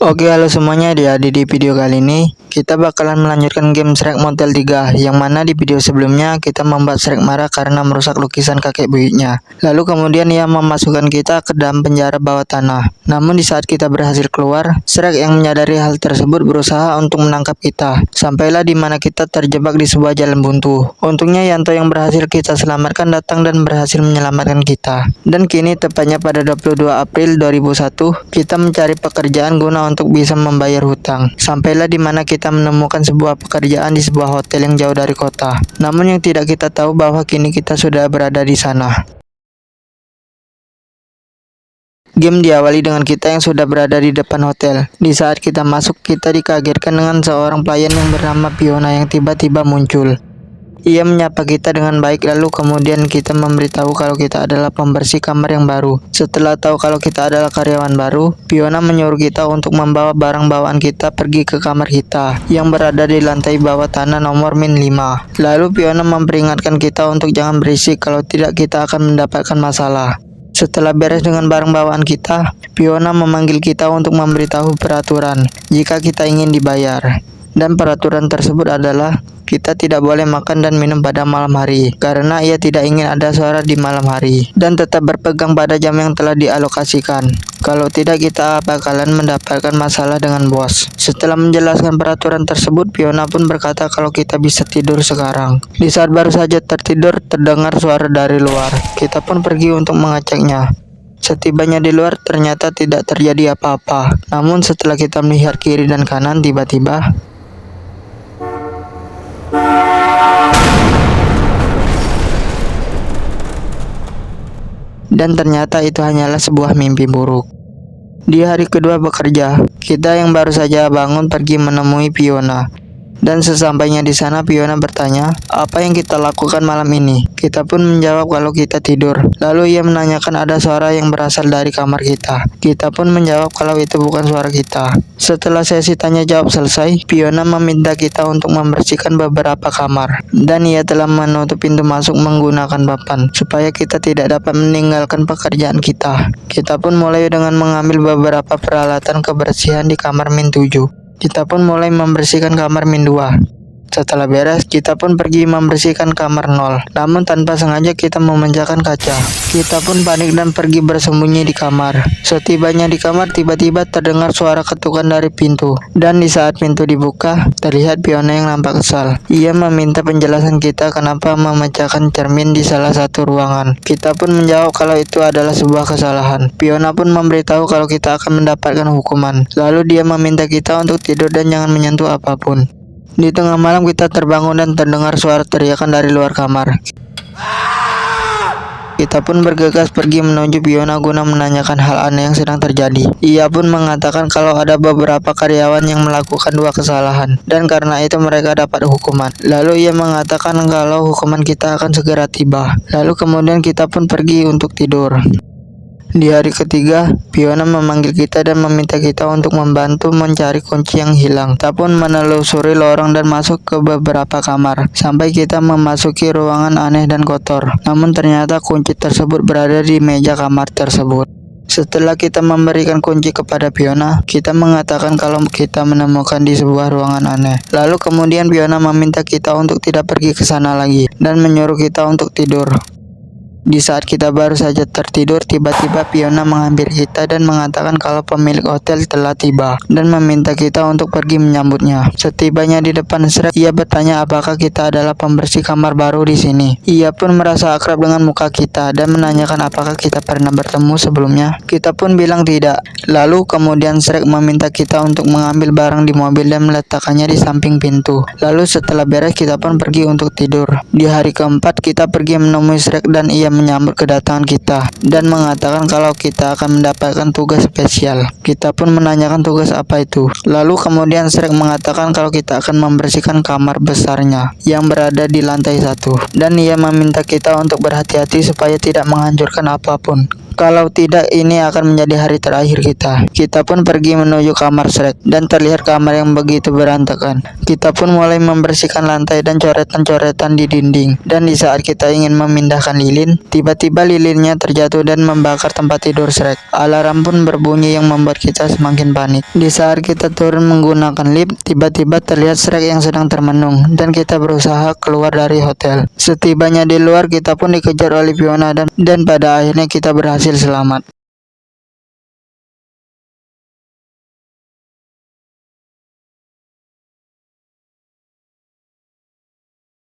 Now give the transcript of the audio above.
Oke, halo semuanya. Di video kali ini kita bakalan melanjutkan game Shrek Motel 3, yang mana di video sebelumnya kita membuat Shrek marah karena merusak lukisan kakek buyutnya. Lalu kemudian ia memasukkan kita ke dalam penjara bawah tanah. Namun di saat kita berhasil keluar, Shrek yang menyadari hal tersebut berusaha untuk menangkap kita. Sampailah di mana kita terjebak di sebuah jalan buntu. Untungnya Yanto yang berhasil kita selamatkan datang dan berhasil menyelamatkan kita. Dan kini tepatnya pada 22 April 2001, kita mencari pekerjaan guna untuk bisa membayar hutang. Sampailah di mana kita menemukan sebuah pekerjaan di sebuah hotel yang jauh dari kota. Namun yang tidak kita tahu bahwa kini kita sudah berada di sana. Game diawali dengan kita yang sudah berada di depan hotel. Di saat kita masuk, kita dikagetkan dengan seorang pelayan yang bernama Fiona yang tiba-tiba muncul. Ia menyapa kita dengan baik, lalu kemudian kita memberitahu kalau kita adalah pembersih kamar yang baru. Setelah tahu kalau kita adalah karyawan baru, Fiona menyuruh kita untuk membawa barang bawaan kita pergi ke kamar kita yang berada di lantai bawah tanah nomor -5. Lalu Fiona memperingatkan kita untuk jangan berisik, kalau tidak kita akan mendapatkan masalah. Setelah beres dengan barang bawaan kita, Fiona memanggil kita untuk memberitahu peraturan jika kita ingin dibayar. Dan peraturan tersebut adalah kita tidak boleh makan dan minum pada malam hari karena ia tidak ingin ada suara di malam hari, dan tetap berpegang pada jam yang telah dialokasikan. Kalau tidak, kita bakalan mendapatkan masalah dengan bos. Setelah menjelaskan peraturan tersebut, Fiona pun berkata kalau kita bisa tidur sekarang. Di saat baru saja tertidur, terdengar suara dari luar. Kita pun pergi untuk mengeceknya. Setibanya di luar, ternyata tidak terjadi apa-apa. Namun setelah kita melihat kiri dan kanan, tiba-tiba dan ternyata itu hanyalah sebuah mimpi buruk. Di hari kedua bekerja, kita yang baru saja bangun pergi menemui Fiona. Dan sesampainya di sana, Fiona bertanya apa yang kita lakukan malam ini. Kita pun menjawab kalau kita tidur. Lalu ia menanyakan ada suara yang berasal dari kamar kita. Kita pun menjawab kalau itu bukan suara kita. Setelah sesi tanya jawab selesai, Fiona meminta kita untuk membersihkan beberapa kamar. Dan ia telah menutup pintu masuk menggunakan papan supaya kita tidak dapat meninggalkan pekerjaan kita. Kita pun mulai dengan mengambil beberapa peralatan kebersihan di kamar -7. Kita pun mulai membersihkan kamar -2. Setelah beres, kita pun pergi membersihkan kamar 0. Namun tanpa sengaja kita memecahkan kaca. Kita pun panik dan pergi bersembunyi di kamar. Setibanya di kamar, tiba-tiba terdengar suara ketukan dari pintu. Dan di saat pintu dibuka, terlihat Fiona yang nampak kesal. Ia meminta penjelasan kita kenapa memecahkan cermin di salah satu ruangan. Kita pun menjawab kalau itu adalah sebuah kesalahan. Fiona pun memberitahu kalau kita akan mendapatkan hukuman. Lalu dia meminta kita untuk tidur dan jangan menyentuh apapun. Di tengah malam kita terbangun dan terdengar suara teriakan dari luar kamar. Kita pun bergegas pergi menuju Fiona guna menanyakan hal aneh yang sedang terjadi. Ia pun mengatakan kalau ada beberapa karyawan yang melakukan 2 kesalahan, dan karena itu mereka dapat hukuman. Lalu ia mengatakan kalau hukuman kita akan segera tiba. Lalu kemudian kita pun pergi untuk tidur. Di hari ketiga, Fiona memanggil kita dan meminta kita untuk membantu mencari kunci yang hilang. Kita pun menelusuri lorong dan masuk ke beberapa kamar, sampai kita memasuki ruangan aneh dan kotor. Namun ternyata kunci tersebut berada di meja kamar tersebut. Setelah kita memberikan kunci kepada Fiona, kita mengatakan kalau kita menemukan di sebuah ruangan aneh. Lalu kemudian Fiona meminta kita untuk tidak pergi ke sana lagi dan menyuruh kita untuk tidur. Di saat kita baru saja tertidur, tiba-tiba Fiona menghampiri kita dan mengatakan kalau pemilik hotel telah tiba dan meminta kita untuk pergi menyambutnya. Setibanya di depan Shrek, ia bertanya apakah kita adalah pembersih kamar baru di sini. Ia pun merasa akrab dengan muka kita dan menanyakan apakah kita pernah bertemu sebelumnya. Kita pun bilang tidak. Lalu kemudian Shrek meminta kita untuk mengambil barang di mobil dan meletakkannya di samping pintu. Lalu setelah beres, kita pun pergi untuk tidur. Di hari keempat, kita pergi menemui Shrek dan ia menyambut kedatangan kita dan mengatakan kalau kita akan mendapatkan tugas spesial. Kita pun menanyakan tugas apa itu. Lalu kemudian Shrek mengatakan kalau kita akan membersihkan kamar besarnya yang berada di lantai 1, dan ia meminta kita untuk berhati-hati supaya tidak menghancurkan apapun Kalau tidak, ini akan menjadi hari terakhir kita. Kita pun pergi menuju kamar Shrek dan terlihat kamar yang begitu berantakan. Kita pun mulai membersihkan lantai dan coretan-coretan di dinding. Dan di saat kita ingin memindahkan lilin, tiba-tiba lilinnya terjatuh dan membakar tempat tidur Shrek. Alarm pun berbunyi yang membuat kita semakin panik. Di saat kita turun menggunakan lift, tiba-tiba terlihat Shrek yang sedang termenung dan kita berusaha keluar dari hotel. Setibanya di luar, kita pun dikejar oleh Fiona dan pada akhirnya kita berhasil selamat.